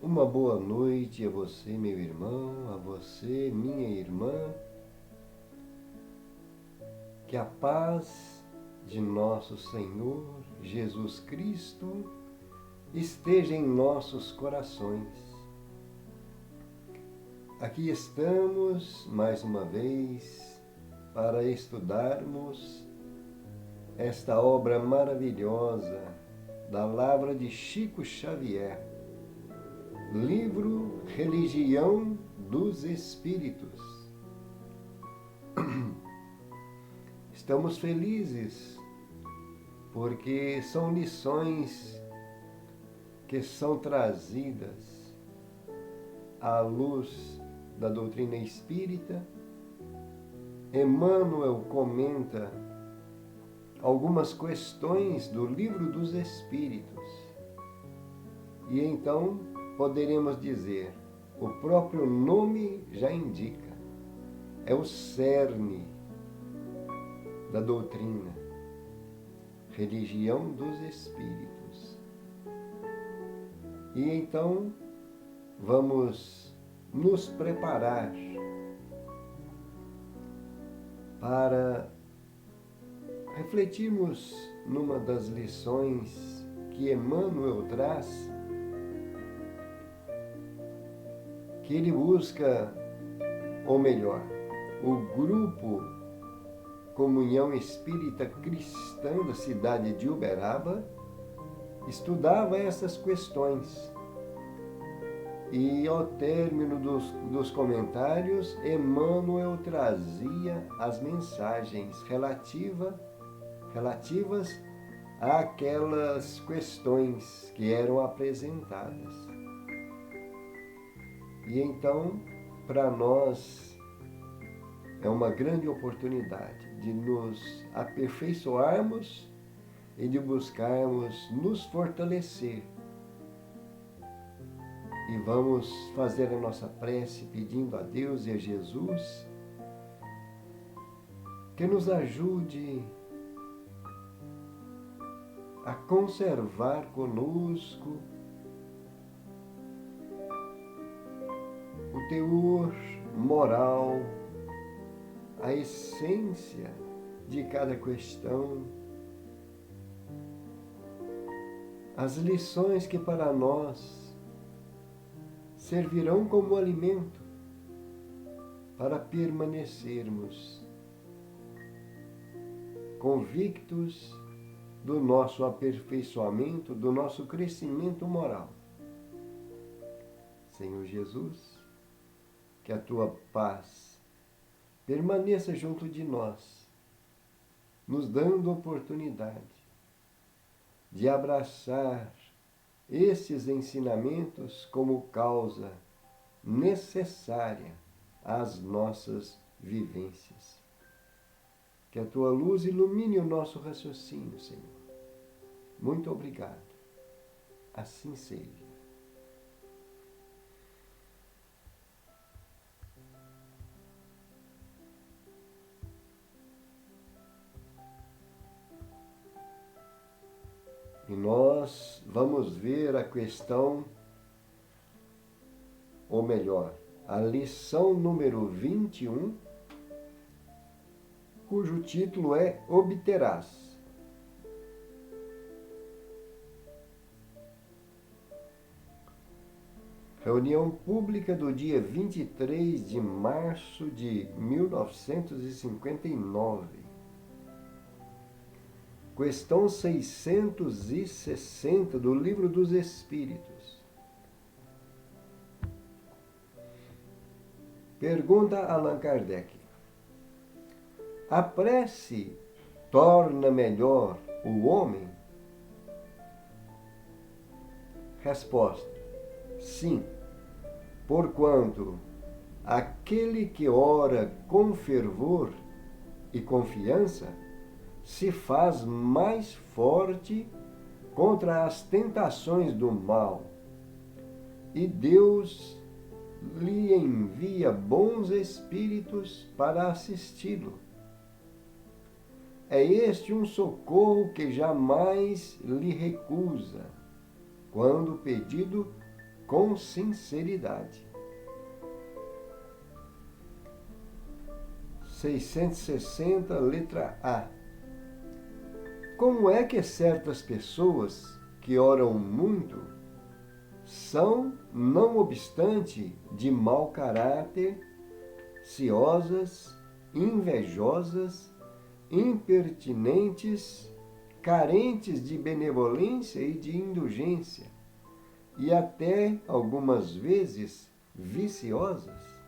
Uma boa noite a você, meu irmão, a você, minha irmã. Que a paz de nosso Senhor Jesus Cristo esteja em nossos corações. Aqui estamos mais uma vez para estudarmos esta obra maravilhosa da Lavra de Chico Xavier, livro Religião dos Espíritos. Estamos felizes porque são lições que são trazidas à luz da doutrina espírita. Emmanuel comenta algumas questões do Livro dos Espíritos. E então poderemos dizer, o próprio nome já indica, é o cerne da doutrina, Religião dos Espíritos. E então vamos nos preparar para refletirmos numa das lições que Emmanuel traz, que ele busca, ou melhor, o grupo Comunhão Espírita Cristã da cidade de Uberaba estudava essas questões. E ao término dos comentários, Emmanuel trazia as mensagens relativas àquelas questões que eram apresentadas. E então, para nós, é uma grande oportunidade de nos aperfeiçoarmos e de buscarmos nos fortalecer. E vamos fazer a nossa prece pedindo a Deus e a Jesus que nos ajude a conservar conosco o teor moral, a essência de cada questão, as lições que para nós servirão como alimento para permanecermos convictos do nosso aperfeiçoamento, do nosso crescimento moral. Senhor Jesus, que a tua paz permaneça junto de nós, nos dando oportunidade de abraçar esses ensinamentos como causa necessária às nossas vivências. Que a tua luz ilumine o nosso raciocínio, Senhor, Muito obrigado. Assim seja. E nós vamos ver a questão, ou melhor, a lição número 21, cujo título é Obterás. Reunião pública do dia 23 de março de 1959. Questão 660 do Livro dos Espíritos. Pergunta Allan Kardec: a prece torna melhor o homem? Resposta: sim, porquanto aquele que ora com fervor e confiança se faz mais forte contra as tentações do mal, e Deus lhe envia bons espíritos para assisti-lo. É este um socorro que jamais lhe recusa, quando pedido com sinceridade. 660, letra A. Como é que certas pessoas que oram muito são, não obstante, de mau caráter, ciosas, invejosas, impertinentes, carentes de benevolência e de indulgência, e até, algumas vezes, viciosas?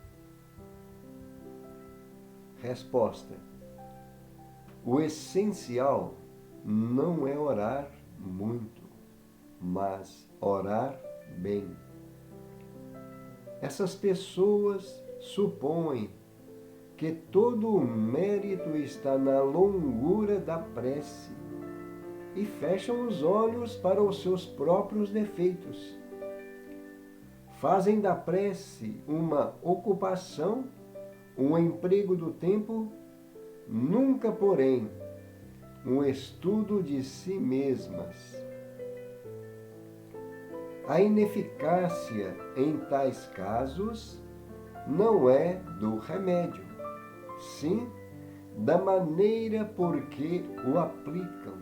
Resposta: o essencial não é orar muito, mas orar bem. Essas pessoas supõem que todo o mérito está na longura da prece e fecham os olhos para os seus próprios defeitos. Fazem da prece uma ocupação, um emprego do tempo, nunca, porém, um estudo de si mesmas. A ineficácia em tais casos não é do remédio, sim da maneira por que o aplicam.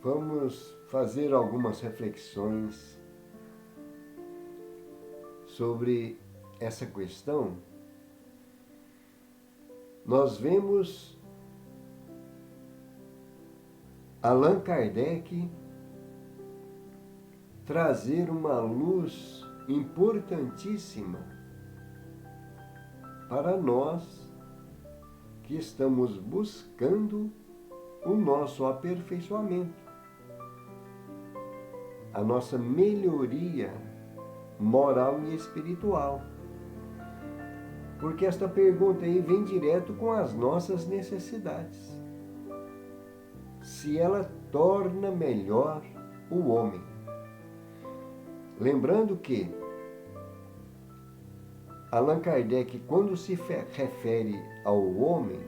Vamos fazer algumas reflexões sobre essa questão. Nós vemos Allan Kardec trazer uma luz importantíssima para nós que estamos buscando o nosso aperfeiçoamento, a nossa melhoria moral e espiritual. Porque esta pergunta aí vem direto com as nossas necessidades. Se ela torna melhor o homem. Lembrando que Allan Kardec, quando se refere ao homem,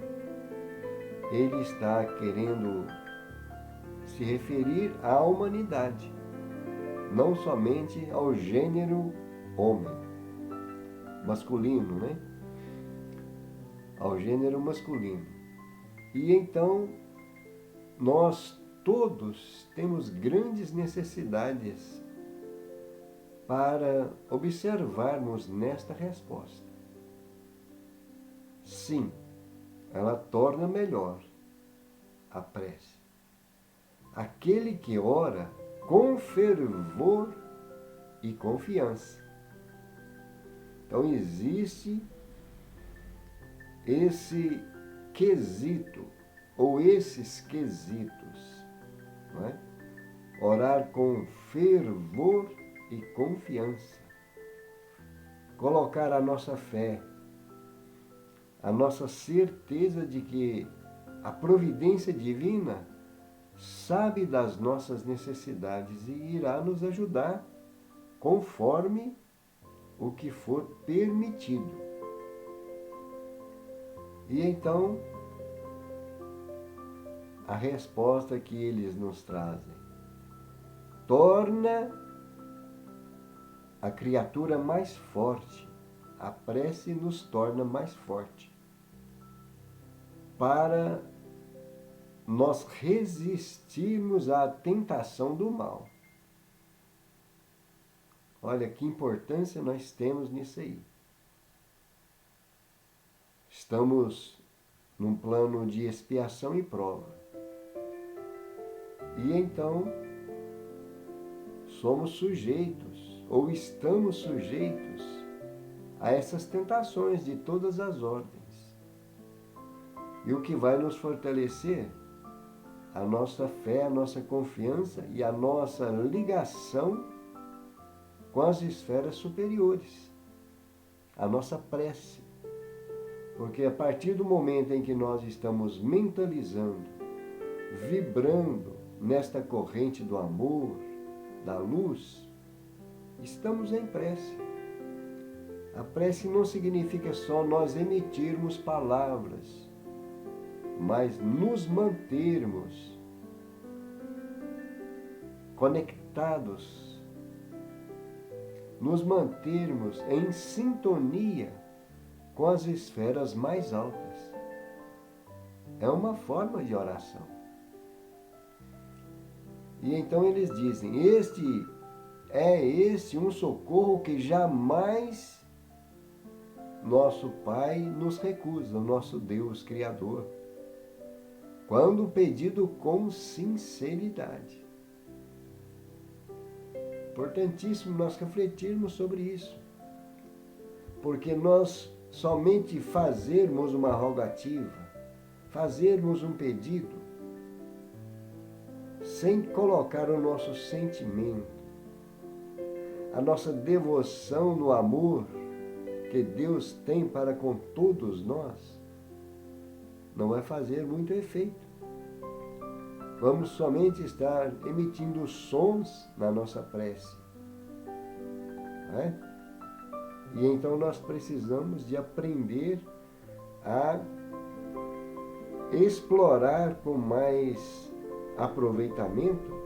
ele está querendo se referir à humanidade, não somente ao gênero homem, masculino, né? Ao gênero masculino. E então, nós todos temos grandes necessidades para observarmos nesta resposta. Sim, ela torna melhor a prece. Aquele que ora com fervor e confiança. Então existe esse quesito, ou esses quesitos, não é? Orar com fervor e confiança. Colocar a nossa fé a nossa certeza de que a providência divina sabe das nossas necessidades e irá nos ajudar conforme o que for permitido. E então, a resposta que eles nos trazem torna a criatura mais forte. A prece nos torna mais forte para nós resistirmos à tentação do mal. Olha que importância nós temos nisso aí. Estamos num plano de expiação e prova. E então somos sujeitos, ou estamos sujeitos, a essas tentações de todas as ordens. E o que vai nos fortalecer? A nossa fé, a nossa confiança e a nossa ligação com as esferas superiores. A nossa prece. Porque a partir do momento em que nós estamos mentalizando, vibrando nesta corrente do amor, da luz, estamos em prece. A prece não significa só nós emitirmos palavras, mas nos mantermos conectados, nos mantermos em sintonia com as esferas mais altas. É uma forma de oração. E então eles dizem, este um socorro que jamais nosso Pai nos recusa, o nosso Deus Criador, quando pedido com sinceridade. Importantíssimo nós refletirmos sobre isso, porque nós somente fazermos uma rogativa, fazermos um pedido, sem colocar o nosso sentimento, a nossa devoção no amor que Deus tem para com todos nós, não vai fazer muito efeito. Vamos somente estar emitindo sons na nossa prece. Não é? E então nós precisamos de aprender a explorar com mais aproveitamento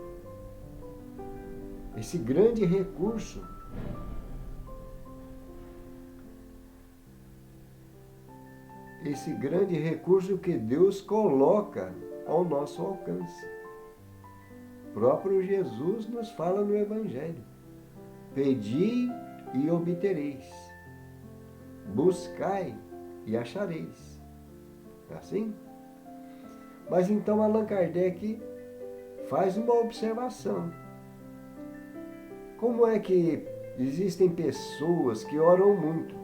esse grande recurso que Deus coloca ao nosso alcance. O próprio Jesus nos fala no Evangelho: pedi e obtereis, buscai e achareis. É assim? Mas então Allan Kardec faz uma observação. Como é que existem pessoas que oram muito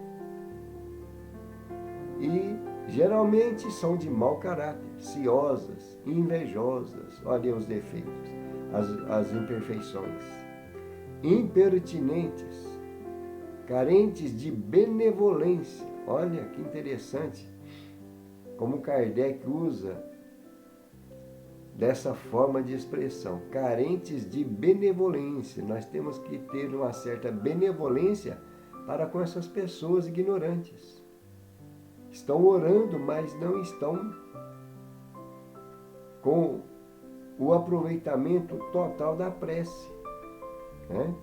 e geralmente são de mau caráter, ciosas, invejosas, olhem os defeitos, as imperfeições, impertinentes, carentes de benevolência. Olha que interessante como Kardec usa dessa forma de expressão, carentes de benevolência. Nós temos que ter uma certa benevolência para com essas pessoas ignorantes. Estão orando, mas não estão com o aproveitamento total da prece, né?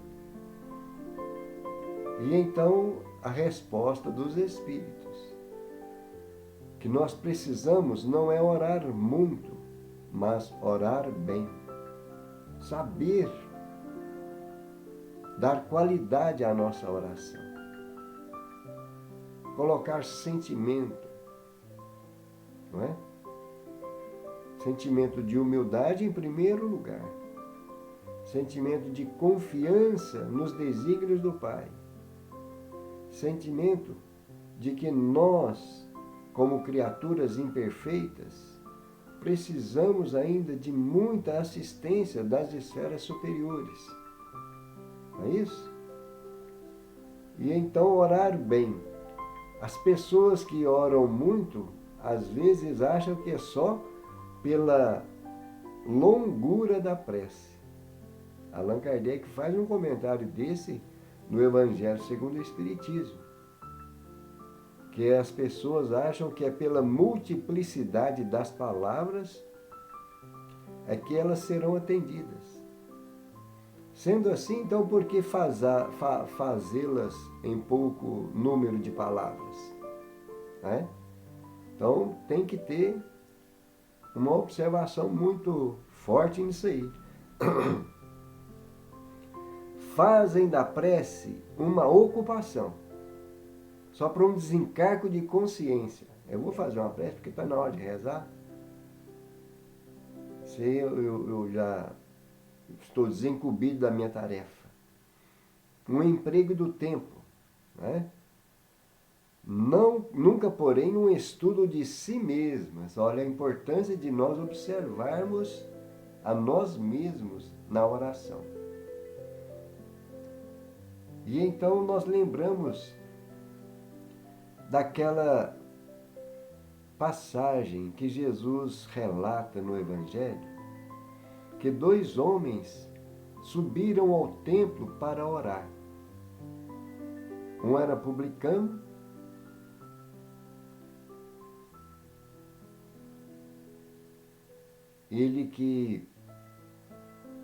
E então a resposta dos Espíritos, que nós precisamos não é orar muito, mas orar bem. Saber dar qualidade à nossa oração. Colocar sentimento, não é? Sentimento de humildade em primeiro lugar. Sentimento de confiança nos desígnios do Pai. Sentimento de que nós, como criaturas imperfeitas, precisamos ainda de muita assistência das esferas superiores. Não é isso? E então orar bem. As pessoas que oram muito, às vezes acham que é só pela longura da prece. Allan Kardec faz um comentário desse no Evangelho segundo o Espiritismo, que as pessoas acham que é pela multiplicidade das palavras é que elas serão atendidas. Sendo assim, então, por que fazê-las em pouco número de palavras? Né? Então, tem que ter uma observação muito forte nisso aí. Fazem da prece uma ocupação, só para um desencargo de consciência. Eu vou fazer uma prece porque está na hora de rezar. Se eu já estou desincumbido da minha tarefa. Um emprego do tempo, né? Nunca, porém, um estudo de si mesmas. Olha a importância de nós observarmos a nós mesmos na oração. E então nós lembramos daquela passagem que Jesus relata no Evangelho, que 2 homens subiram ao templo para orar. Um era publicano, ele que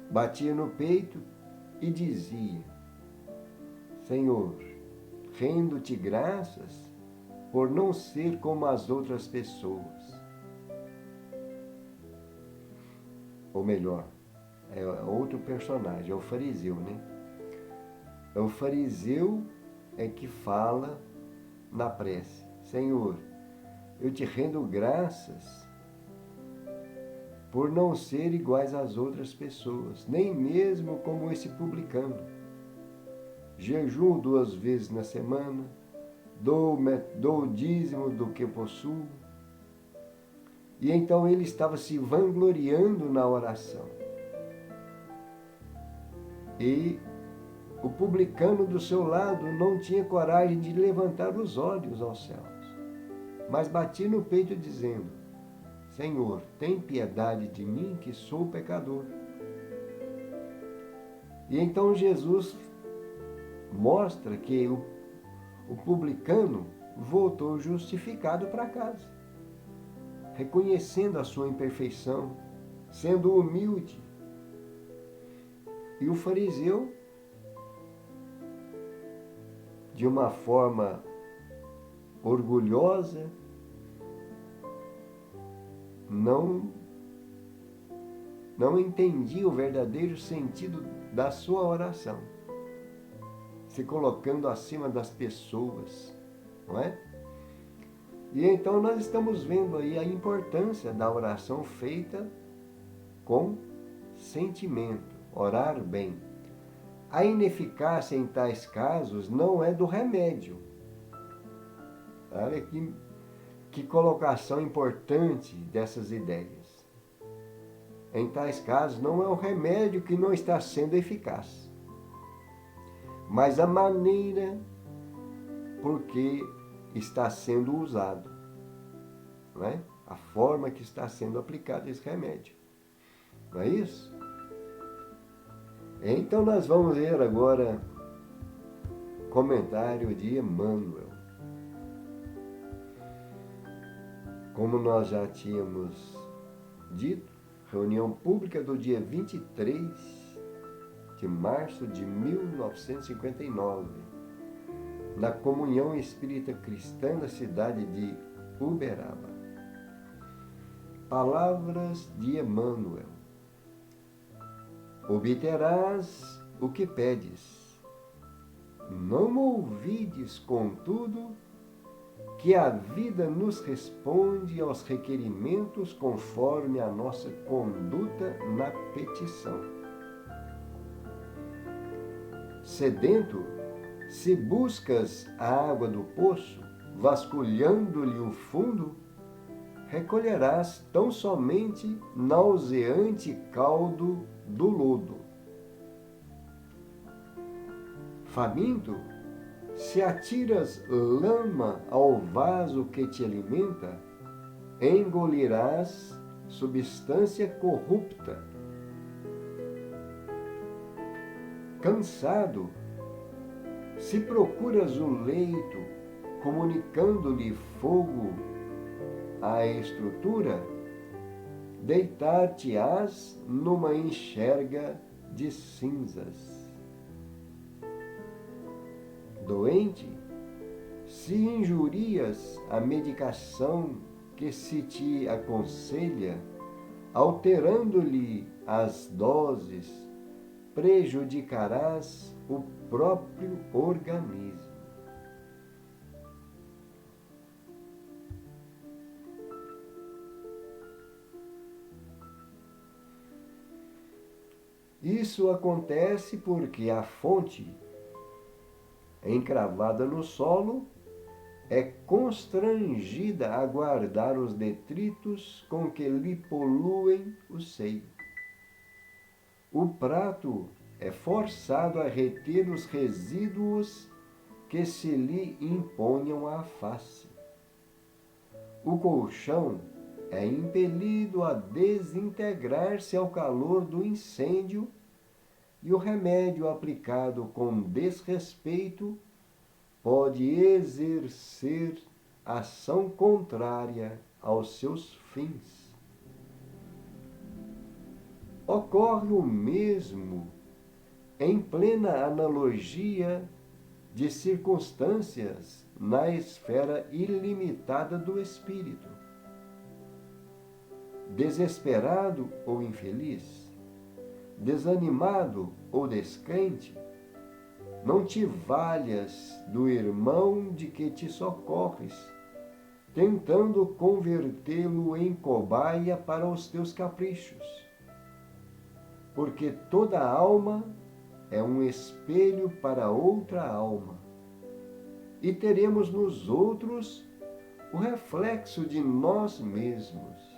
batia no peito e dizia: Senhor, rendo-te graças por não ser como as outras pessoas. Ou melhor, é outro personagem, é o fariseu, né? É o fariseu que fala na prece: Senhor, eu te rendo graças por não ser iguais às outras pessoas, nem mesmo como esse publicano. Jejuo 2 vezes na semana, dou o dízimo do que possuo. E então ele estava se vangloriando na oração. E o publicano do seu lado não tinha coragem de levantar os olhos aos céus, mas batia no peito dizendo: Senhor, tem piedade de mim, que sou pecador. E então Jesus mostra que o publicano voltou justificado para casa, reconhecendo a sua imperfeição, sendo humilde. E o fariseu, de uma forma orgulhosa, não entendia o verdadeiro sentido da sua oração, se colocando acima das pessoas, não é? E então nós estamos vendo aí a importância da oração feita com sentimento, orar bem. A ineficácia em tais casos não é do remédio. Olha que colocação importante dessas ideias. Em tais casos, não é o remédio que não está sendo eficaz, mas a maneira por que está sendo usado, não é? A forma que está sendo aplicado esse remédio. Não é isso? Então nós vamos ver agora comentário de Emmanuel. Como nós já tínhamos dito, reunião pública do dia 23 de março de 1959, na Comunhão Espírita Cristã da cidade de Uberaba. Palavras de Emmanuel. Obterás o que pedes. Não ouvides, contudo, que a vida nos responde aos requerimentos conforme a nossa conduta na petição. Sedento, se buscas a água do poço, vasculhando-lhe o fundo, recolherás tão somente nauseante caldo do lodo. Faminto, Se atiras lama ao vaso que te alimenta, engolirás substância corrupta. Cansado, se procuras o leito, comunicando-lhe fogo à estrutura, deitar-te-ás numa enxerga de cinzas. Doente, se injurias a medicação que se te aconselha, alterando-lhe as doses, prejudicarás o próprio organismo. Isso acontece porque a fonte, encravada no solo, é constrangida a guardar os detritos com que lhe poluem o seio. O prato é forçado a reter os resíduos que se lhe imponham à face. O colchão é impelido a desintegrar-se ao calor do incêndio e o remédio aplicado com desrespeito pode exercer ação contrária aos seus fins. Ocorre o mesmo em plena analogia de circunstâncias na esfera ilimitada do espírito. Desesperado ou infeliz, desanimado ou descrente, não te valhas do irmão de que te socorres, tentando convertê-lo em cobaia para os teus caprichos. Porque toda alma é um espelho para outra alma, e teremos nos outros o reflexo de nós mesmos.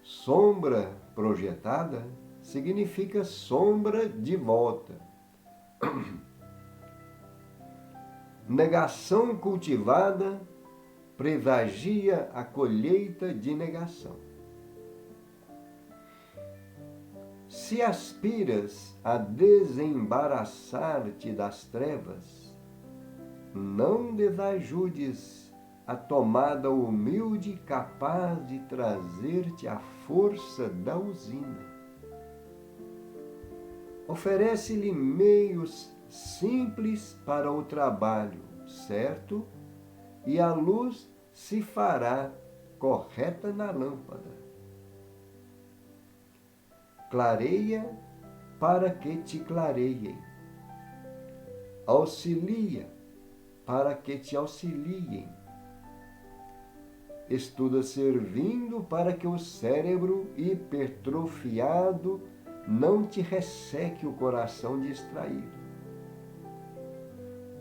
Sombra projetada significa sombra de volta. Negação cultivada presagia a colheita de negação. Se aspiras a desembaraçar-te das trevas, não desajudes a tomada humilde capaz de trazer-te a força da usina. Oferece-lhe meios simples para o trabalho, certo? E a luz se fará correta na lâmpada. Clareia para que te clareiem. Auxilia para que te auxiliem. Estuda servindo para que o cérebro hipertrofiado não te resseque o coração distraído.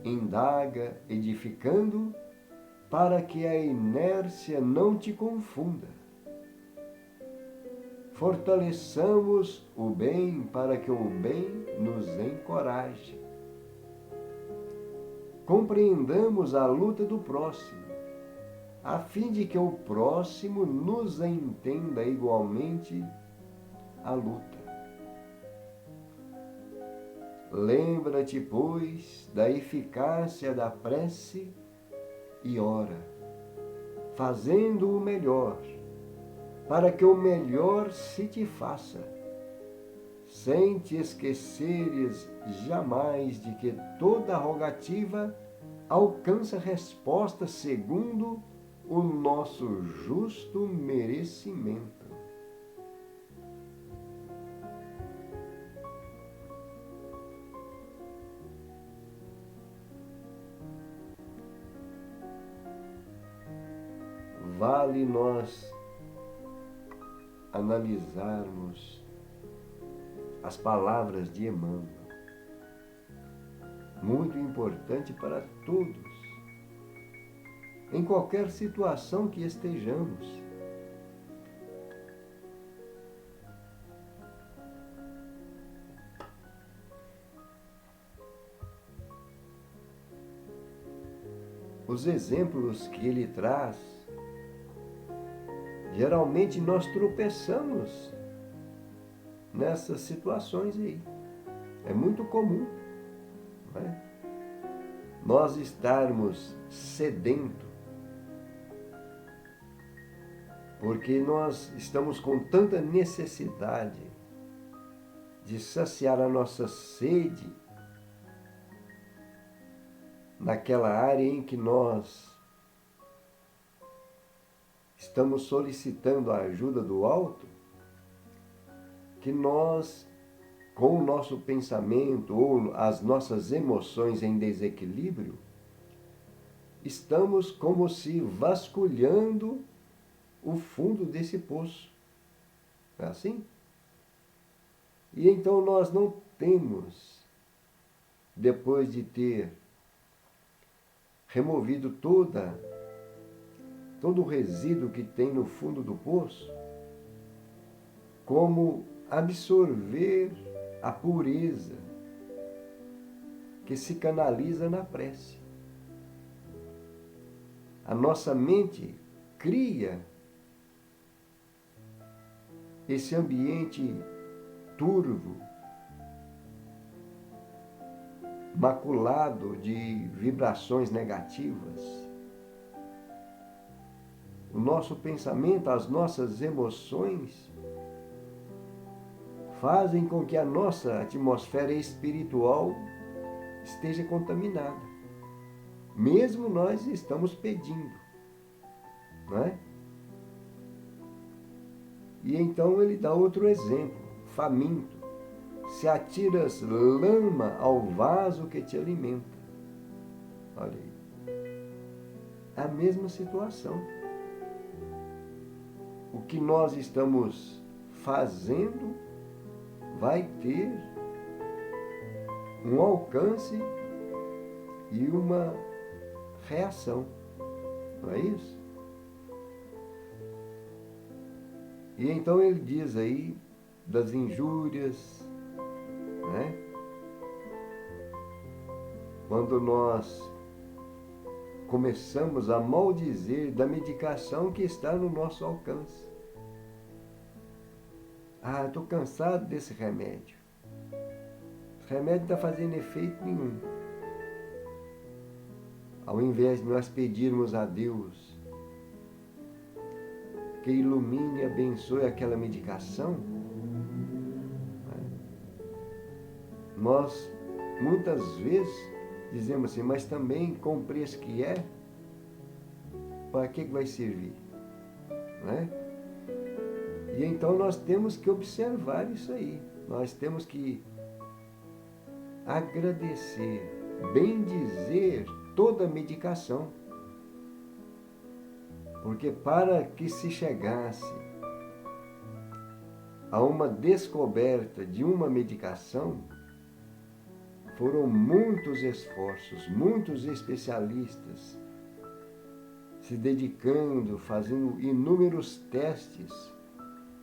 Indaga, edificando, para que a inércia não te confunda. Fortaleçamos o bem para que o bem nos encoraje. Compreendamos a luta do próximo, a fim de que o próximo nos entenda igualmente a luta. Lembra-te, pois, da eficácia da prece e ora, fazendo o melhor, para que o melhor se te faça, sem te esqueceres jamais de que toda rogativa alcança resposta segundo o nosso justo merecimento. Vale nós analisarmos as palavras de Emmanuel. Muito importante para todos, em qualquer situação que estejamos. os exemplos que ele traz, geralmente nós tropeçamos nessas situações aí. É muito comum, não é? Nós estarmos sedentos, porque nós estamos com tanta necessidade de saciar a nossa sede naquela área em que nós estamos solicitando a ajuda do alto, que nós, com o nosso pensamento ou as nossas emoções em desequilíbrio, estamos como se vasculhando o fundo desse poço. É assim? E então nós não temos, depois de ter removido todo o resíduo que tem no fundo do poço, como absorver a pureza que se canaliza na prece. A nossa mente cria esse ambiente turvo, maculado de vibrações negativas. O nosso pensamento, as nossas emoções fazem com que a nossa atmosfera espiritual esteja contaminada. Mesmo nós estamos pedindo, não é? E então ele dá outro exemplo, faminto. Se atiras lama ao vaso que te alimenta. Olha aí. A mesma situação. O que nós estamos fazendo vai ter um alcance e uma reação. Não é isso? E então ele diz aí das injúrias, né? Quando nós começamos a maldizer da medicação que está no nosso alcance. Ah, estou cansado desse remédio. Esse remédio não está fazendo efeito nenhum. Ao invés de nós pedirmos a Deus que ilumine e abençoe aquela medicação, nós muitas vezes dizemos assim, mas também com o preço que é, para que vai servir? Não é? E então nós temos que observar isso aí. Nós temos que agradecer, bendizer toda a medicação. Porque para que se chegasse a uma descoberta de uma medicação, foram muitos esforços, muitos especialistas se dedicando, fazendo inúmeros testes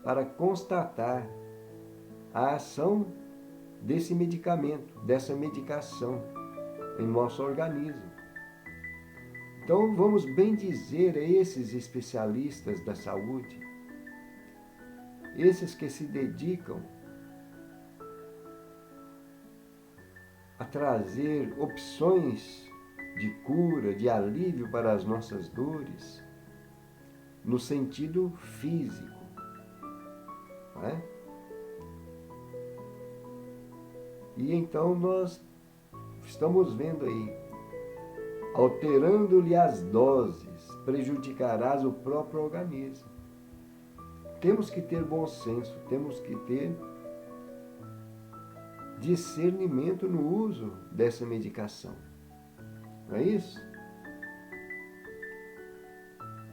para constatar a ação desse medicamento, dessa medicação em nosso organismo. Então vamos bem dizer a esses especialistas da saúde, esses que se dedicam a trazer opções de cura, de alívio para as nossas dores, no sentido físico, não é? E então nós estamos vendo aí, alterando-lhe as doses, prejudicarás o próprio organismo. Temos que ter bom senso, temos que ter discernimento no uso dessa medicação. Não é isso?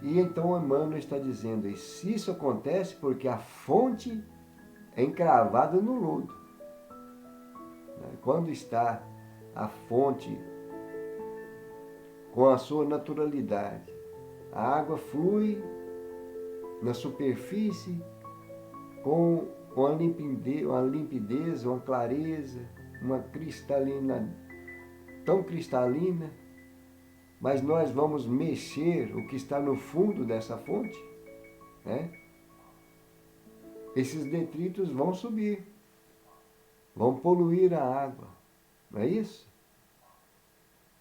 E então Emmanuel está dizendo, e se isso acontece porque a fonte é encravada no lodo. Quando está a fonte com a sua naturalidade, a água flui na superfície com uma limpidez, uma clareza, uma cristalina, tão cristalina, mas nós vamos mexer o que está no fundo dessa fonte, né? Esses detritos vão subir, vão poluir a água, não é isso?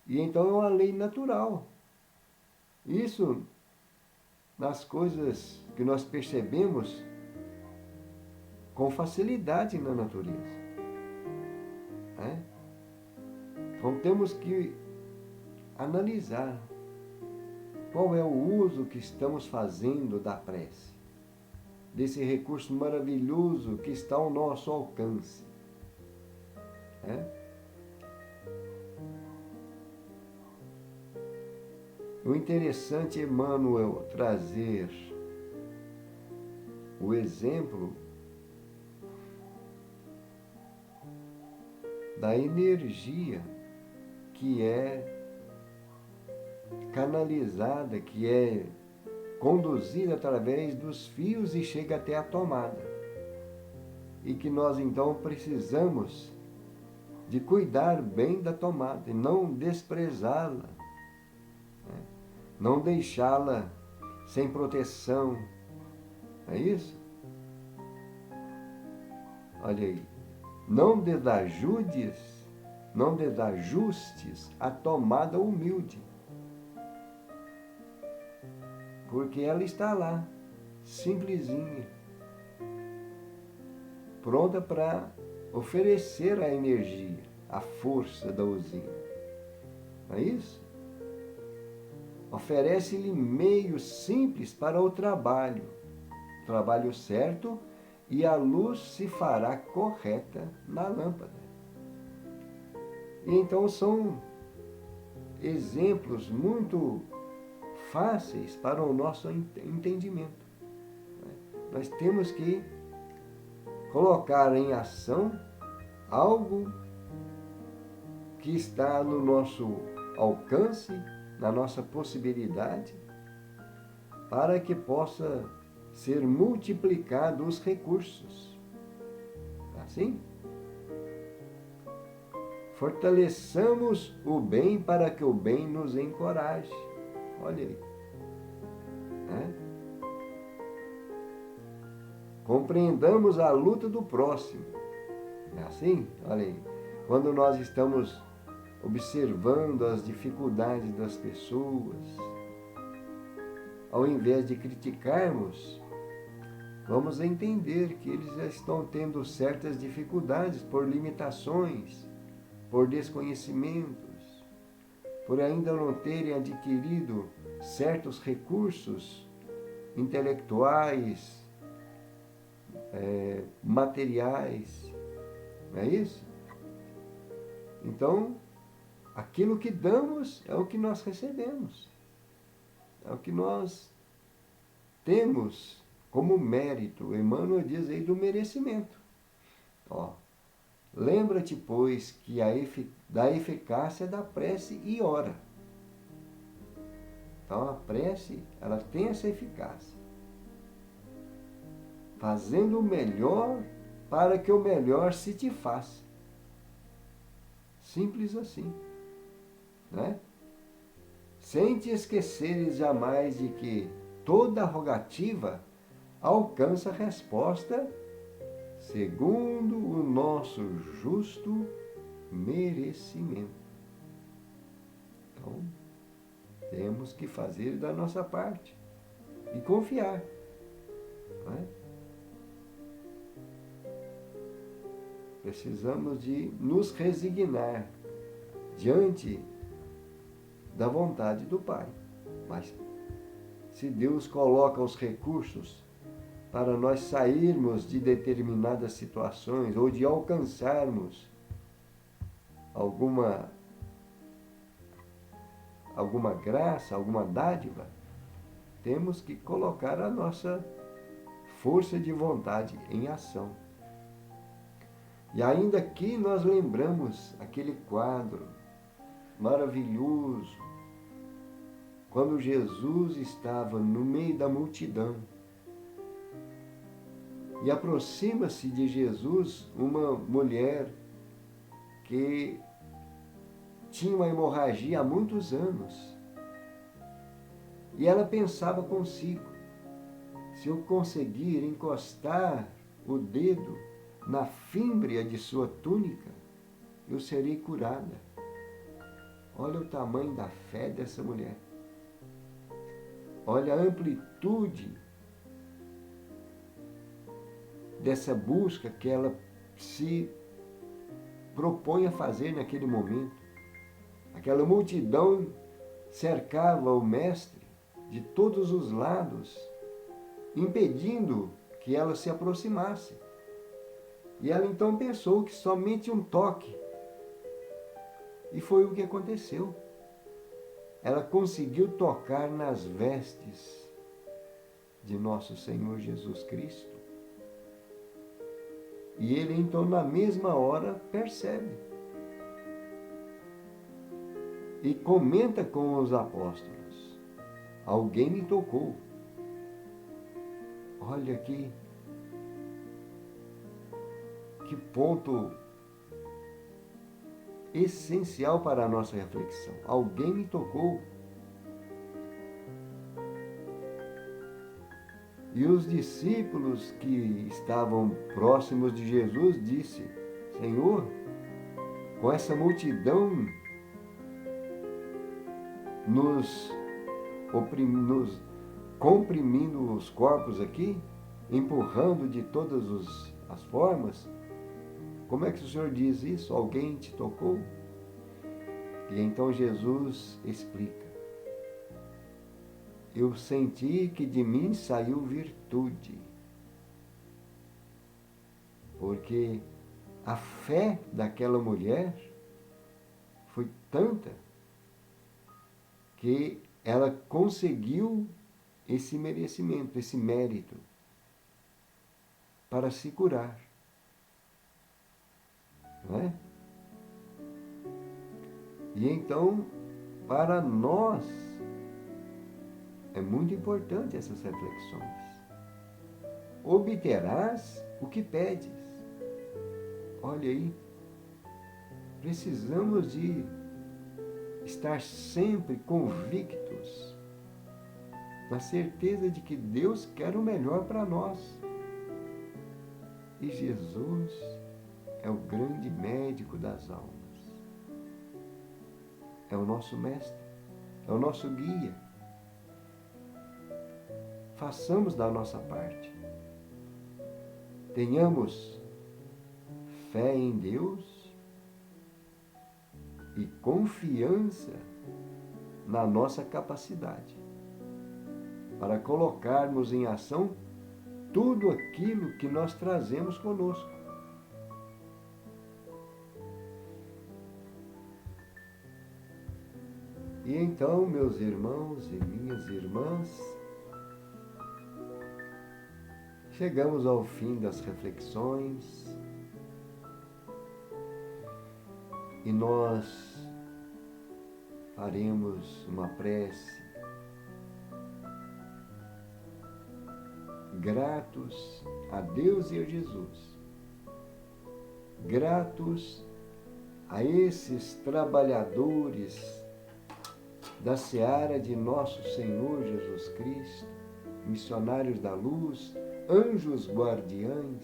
E então é uma lei natural. Isso nas coisas que nós percebemos com facilidade na natureza, né? Então temos que analisar qual é o uso que estamos fazendo da prece, desse recurso maravilhoso que está ao nosso alcance, né? O interessante é Emmanuel trazer o exemplo da energia que é canalizada, que é conduzida através dos fios e chega até a tomada. E que nós então precisamos de cuidar bem da tomada e não desprezá-la, né? Não deixá-la sem proteção. É isso? Olha aí. Não desajustes a tomada humilde, porque ela está lá, simplesinha, pronta para oferecer a energia, a força da usina. Não é isso? Oferece-lhe meios simples para o trabalho certo, e a luz se fará correta na lâmpada. E então são exemplos muito fáceis para o nosso entendimento. Nós temos que colocar em ação algo que está no nosso alcance, na nossa possibilidade, para que possa ser multiplicado os recursos. Assim? Fortaleçamos o bem para que o bem nos encoraje. Olha aí. Né? Compreendamos a luta do próximo. É assim? Olha aí. Quando nós estamos observando as dificuldades das pessoas, ao invés de criticarmos, vamos entender que eles já estão tendo certas dificuldades por limitações, por desconhecimentos, por ainda não terem adquirido certos recursos intelectuais, materiais. Não é isso? Então, aquilo que damos é o que nós recebemos. É o que nós temos como mérito. Emmanuel diz aí do merecimento. Ó, lembra-te, pois, que da eficácia da prece e ora. Então a prece, ela tem essa eficácia. Fazendo o melhor para que o melhor se te faça. Simples assim, né? Sem te esqueceres jamais de que toda rogativa alcança resposta segundo o nosso justo merecimento. Então, temos que fazer da nossa parte e confiar, não é? Precisamos de nos resignar diante da vontade do Pai. Mas se Deus coloca os recursos para nós sairmos de determinadas situações ou de alcançarmos alguma graça, alguma dádiva, temos que colocar a nossa força de vontade em ação. E ainda aqui nós lembramos aquele quadro maravilhoso, quando Jesus estava no meio da multidão. E aproxima-se de Jesus uma mulher que tinha uma hemorragia há muitos anos. E ela pensava consigo: se eu conseguir encostar o dedo na fímbria de sua túnica, eu serei curada. Olha o tamanho da fé dessa mulher. Olha a amplitude dessa busca que ela se propõe a fazer naquele momento. Aquela multidão cercava o mestre de todos os lados, impedindo que ela se aproximasse. E ela então pensou que somente um toque. E foi o que aconteceu. Ela conseguiu tocar nas vestes de nosso Senhor Jesus Cristo. E ele então na mesma hora percebe. E comenta com os apóstolos: alguém me tocou. Olha aqui, que ponto essencial para a nossa reflexão. Alguém me tocou. E os discípulos que estavam próximos de Jesus disse: Senhor, com essa multidão nos comprimindo os corpos aqui, empurrando de todas as formas, como é que o Senhor diz isso? Alguém te tocou? E então Jesus explica: eu senti que de mim saiu virtude, porque a fé daquela mulher foi tanta que ela conseguiu esse merecimento, esse mérito para se curar. Não é? E então, para nós, é muito importante essas reflexões. Obterás o que pedes. Olha aí, precisamos de estar sempre convictos, na certeza de que Deus quer o melhor para nós. E Jesus é o grande médico das almas. É o nosso mestre, é o nosso guia. Façamos da nossa parte. Tenhamos fé em Deus e confiança na nossa capacidade para colocarmos em ação tudo aquilo que nós trazemos conosco. E então, meus irmãos e minhas irmãs, chegamos ao fim das reflexões e nós faremos uma prece, gratos a Deus e a Jesus, gratos a esses trabalhadores da seara de nosso Senhor Jesus Cristo, missionários da luz, anjos guardiães,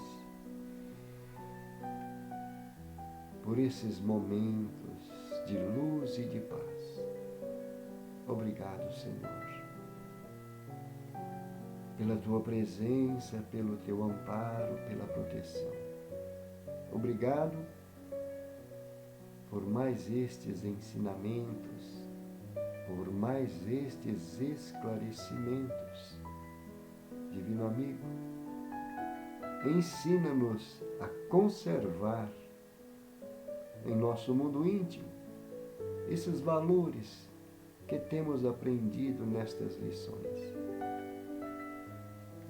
por esses momentos de luz e de paz. Obrigado, Senhor, pela Tua presença, pelo Teu amparo, pela proteção. Obrigado por mais estes ensinamentos, por mais estes esclarecimentos. Divino amigo, ensina-nos a conservar em nosso mundo íntimo esses valores que temos aprendido nestas lições.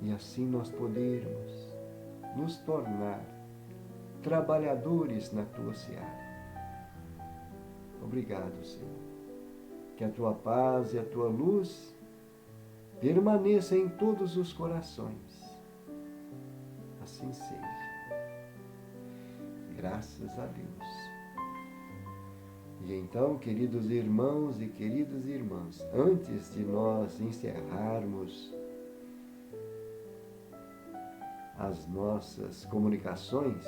E assim nós podermos nos tornar trabalhadores na Tua seara. Obrigado, Senhor. Que a Tua paz e a Tua luz permaneça em todos os corações. Assim seja. Graças a Deus. E então, queridos irmãos e queridas irmãs, antes de nós encerrarmos as nossas comunicações,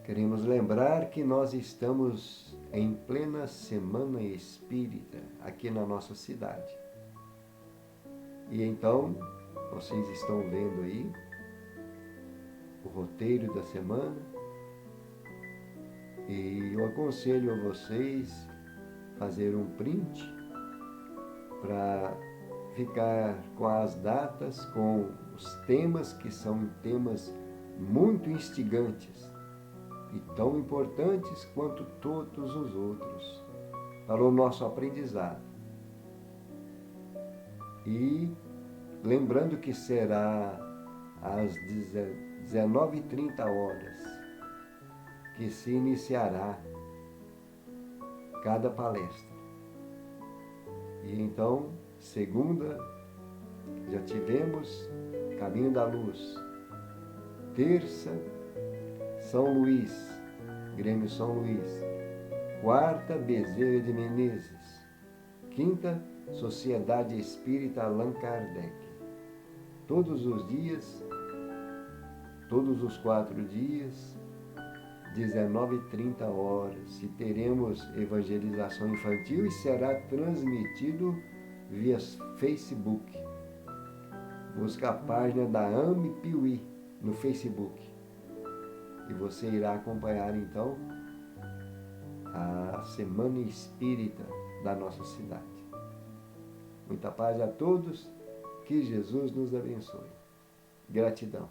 queremos lembrar que nós estamos em plena Semana Espírita aqui na nossa cidade. E então, vocês estão vendo aí o roteiro da semana, e eu aconselho a vocês fazer um print para ficar com as datas, com os temas que são temas muito instigantes e tão importantes quanto todos os outros para o nosso aprendizado. E lembrando que será às 19h30 que se iniciará cada palestra. E então, segunda, já tivemos Caminho da Luz. Terça, São Luís, Grêmio São Luís. Quarta, Bezerra de Menezes. Quinta, Sociedade Espírita Allan Kardec. Todos os dias, todos os 4 dias, 19h30, e teremos evangelização infantil e será transmitido via Facebook. Busca a página da AME Piuí no Facebook. E você irá acompanhar então a Semana Espírita da nossa cidade. Muita paz a todos, que Jesus nos abençoe. Gratidão.